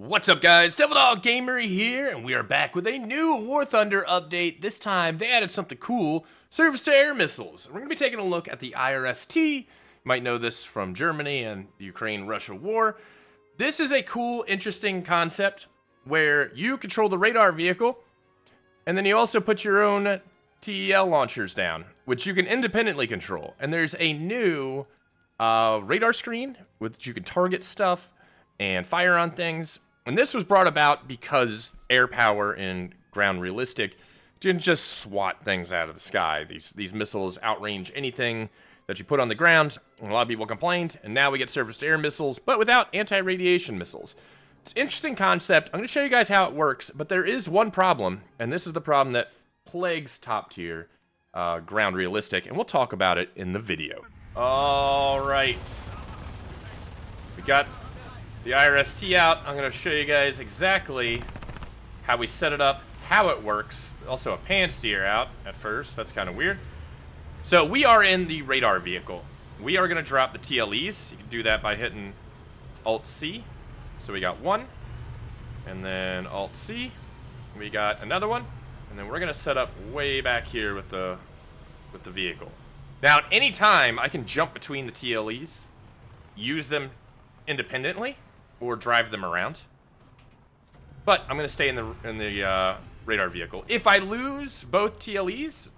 What's up, guys? Devil Dog Gamer here, and we are back with a new War Thunder update. This time, they added something cool, surface-to-air missiles. We're going to be taking a look at the IRST. You might know this from Germany and the Ukraine-Russia war. This is a cool, interesting concept where you control the radar vehicle, and then you also put your own TEL launchers down, which you can independently control. And there's a new radar screen with which you can target stuff and fire on things. And this was brought about because air power in ground realistic didn't just swat things out of the sky. These missiles outrange anything that you put on the ground, and a lot of people complained, and now we get surface-to-air missiles, but without anti-radiation missiles. It's an interesting concept. I'm going to show you guys how it works, but there is one problem, and this is the problem that plagues top-tier ground realistic, and we'll talk about it in the video. All right. We got the IRST out. I'm going to show you guys exactly how we set it up, how it works. Also a pan steer out at first. That's kind of weird. So we are in the radar vehicle. We are going to drop the TLEs. You can do that by hitting Alt-C. So we got one, and then Alt-C. We got another one, and then we're going to set up way back here with the vehicle. Now, at any time, I can jump between the TLEs, use them independently, or drive them around. But I'm going to stay in the radar vehicle. If I lose both TLEs,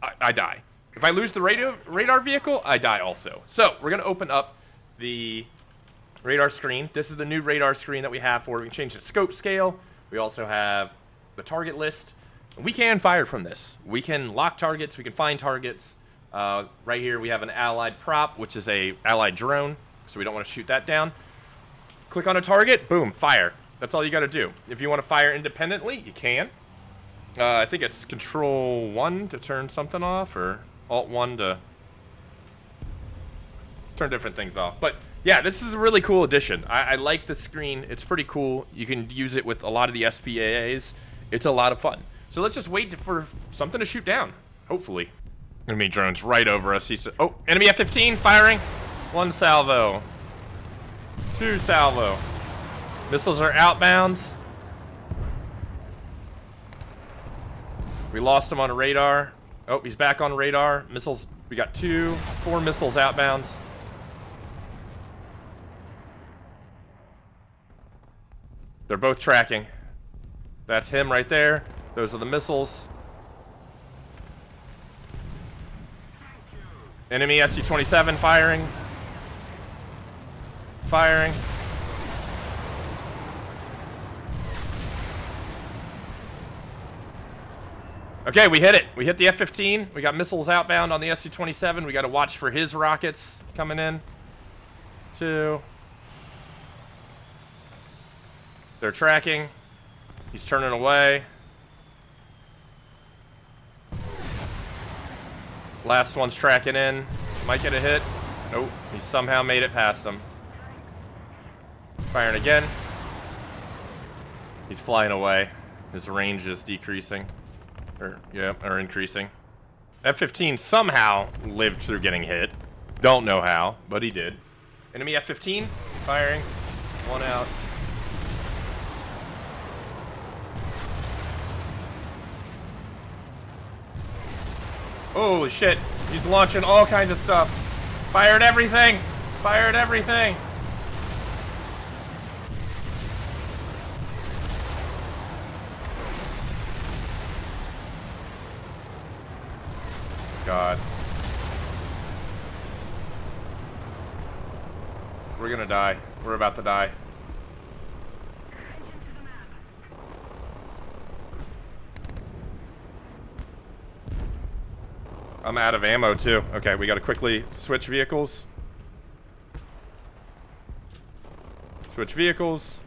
I die. If I lose the radar vehicle, I die also. So we're going to open up the radar screen. This is the new radar screen that we have for. We can change the scope scale. We also have the target list. We can fire from this. We can lock targets. We can find targets. Right here we have an allied prop, which is a allied drone. So we don't want to shoot that down. Click on a target, boom, fire. That's all you got to do. If you want to fire independently, you can. I think it's Control 1 to turn something off, or Alt 1 to turn different things off. But yeah, this is a really cool addition. I like the screen. It's pretty cool. You can use it with a lot of the SPAAs. It's a lot of fun. So let's just wait for something to shoot down, hopefully. Enemy drone's right over us. Oh, enemy F-15 firing. One salvo. Two salvo. Missiles are outbound. We lost him on radar. Oh, he's back on radar. Missiles, we got 4 missiles outbound. They're both tracking. That's him right there. Those are the missiles. Enemy Su-27 firing. Firing. Okay, we hit it. We hit the F-15. We got missiles outbound on the Su-27. We got to watch for his rockets coming in. 2. They're tracking. He's turning away. Last one's tracking in. Might get a hit. Nope. He somehow made it past him. Firing again. He's flying away. His range is decreasing. Or increasing. F-15 somehow lived through getting hit. Don't know how, but he did. Enemy F-15 firing. One out. Holy shit. He's launching all kinds of stuff. Fired everything. Fired everything. God. We're gonna die. We're about to die. I'm out of ammo too. Okay, we gotta quickly switch vehicles. Switch vehicles.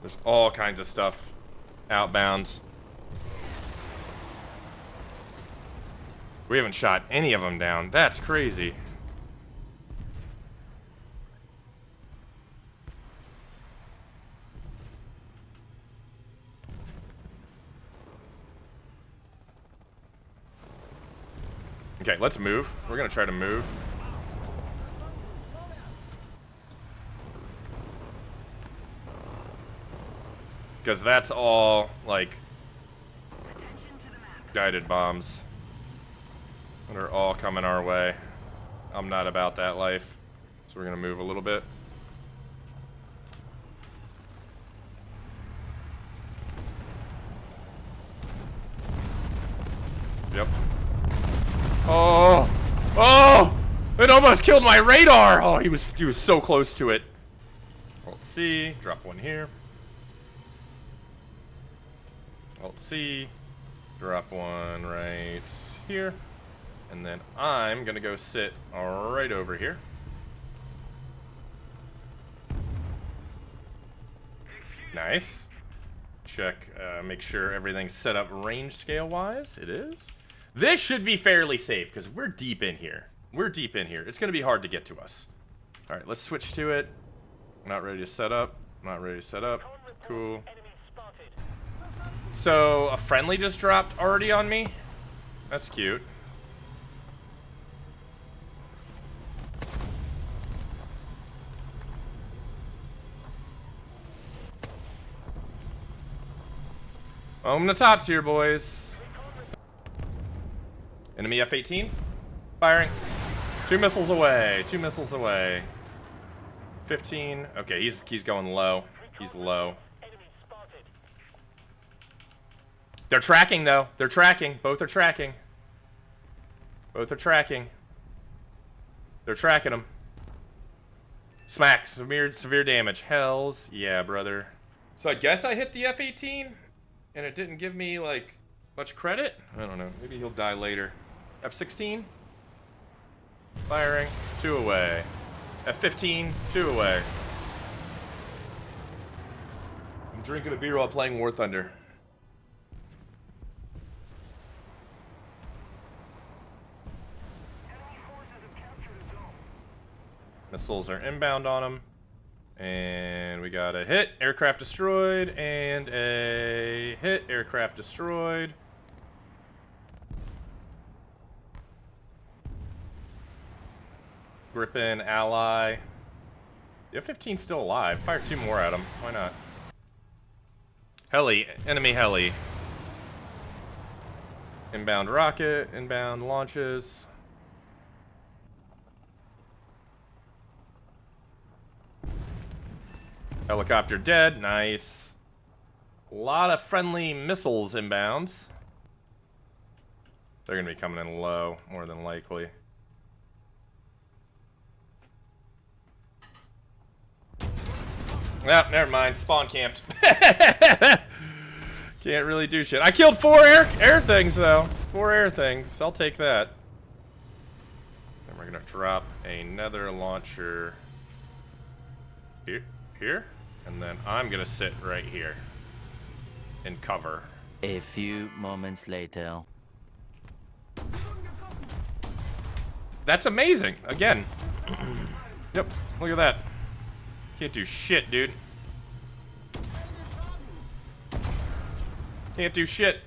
There's all kinds of stuff outbound. We haven't shot any of them down. That's crazy. Okay, let's move. We're gonna try to move. Because that's all, like, guided bombs that are all coming our way. I'm not about that life. So we're going to move a little bit. Yep. Oh! Oh! It almost killed my radar! Oh, he was so close to it. Alt C, drop one here. Alt C, drop one right here. And then I'm gonna go sit right over here. Nice. Check, make sure everything's set up range scale wise. It is. This should be fairly safe because we're deep in here. We're deep in here. It's gonna be hard to get to us. All right, let's switch to it. Not ready to set up. Not ready to set up. Cool. So a friendly just dropped already on me. That's cute. I'm the top tier, boys. Enemy F-18. Firing. 2 missiles away. 2 missiles away. 15. Okay, he's going low. He's low. They're tracking, though. They're tracking. Both are tracking. Both are tracking. They're tracking him. Smack. Severe damage. Hells yeah, brother. So I guess I hit the F-18, and it didn't give me, like, much credit? I don't know. Maybe he'll die later. F-16. Firing. 2 away. F-15. 2 away. I'm drinking a beer while playing War Thunder. Missiles are inbound on him. And we got a hit, aircraft destroyed, and a hit, aircraft destroyed. Gripen, ally. The F-15's still alive. Fire 2 more at him. Why not? Heli, enemy heli. Inbound rocket, inbound launches. Helicopter dead, nice. A lot of friendly missiles inbound. They're gonna be coming in low, more than likely. Nope, never mind. Spawn camped. Can't really do shit. I killed 4 air things though. 4 air things. I'll take that. Then we're gonna drop another launcher here. And then I'm gonna sit right here in cover. A few moments later. That's amazing. Again. Yep. Look at that. Can't do shit, dude. Can't do shit.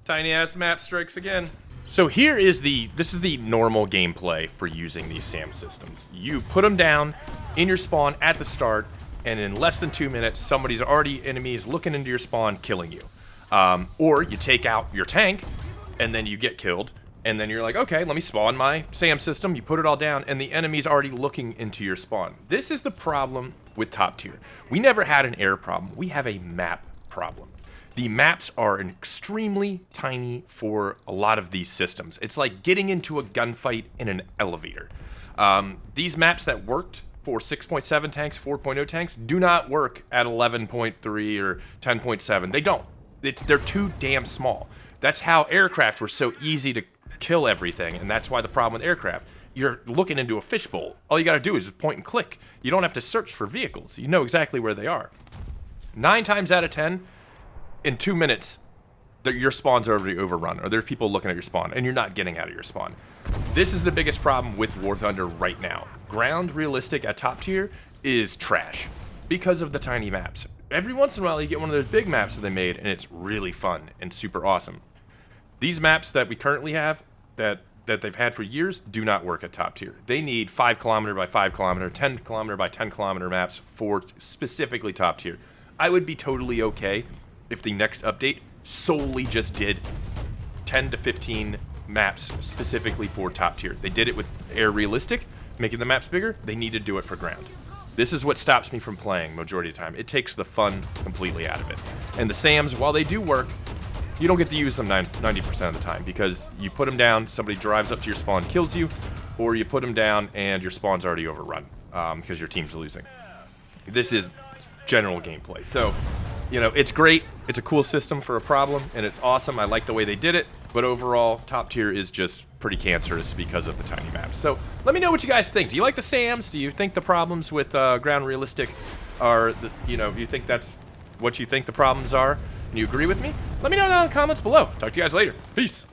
Tiny ass map strikes again. So here is this is the normal gameplay for using these SAM systems. You put them down in your spawn at the start, and in less than 2 minutes, enemy is looking into your spawn, killing you. Or you take out your tank, and then you get killed, and then you're like, okay, let me spawn my SAM system. You put it all down, and the enemy's already looking into your spawn. This is the problem with top tier. We never had an air problem. We have a map problem. The maps are extremely tiny for a lot of these systems. It's like getting into a gunfight in an elevator. These maps that worked for 6.7 tanks, 4.0 tanks, do not work at 11.3 or 10.7. They don't. They're too damn small. That's how aircraft were so easy to kill everything, and that's why the problem with aircraft. You're looking into a fishbowl. All you gotta do is just point and click. You don't have to search for vehicles. You know exactly where they are. 9 times out of 10, in 2 minutes, your spawn's already overrun, or there's people looking at your spawn, and you're not getting out of your spawn. This is the biggest problem with War Thunder right now. Ground realistic at top tier is trash because of the tiny maps. Every once in a while, you get one of those big maps that they made, and it's really fun and super awesome. These maps that we currently have, that they've had for years, do not work at top tier. They need 5 kilometer by 5 kilometer, 10 kilometer by 10 kilometer maps for specifically top tier. I would be totally okay if the next update solely just did 10 to 15 maps specifically for top tier. They did it with Air Realistic, making the maps bigger. They need to do it for ground. This is what stops me from playing majority of the time. It takes the fun completely out of it. And the SAMs, while they do work, you don't get to use them 90% of the time because you put them down, somebody drives up to your spawn, kills you, or you put them down and your spawn's already overrun because your team's losing. This is general gameplay. So, you know, it's great. It's a cool system for a problem, and it's awesome. I like the way they did it, but overall, top tier is just pretty cancerous because of the tiny maps. So let me know what you guys think. Do you like the SAMs? Do you think the problems with ground realistic are, you think that's what you think the problems are, and you agree with me? Let me know down in the comments below. Talk to you guys later. Peace.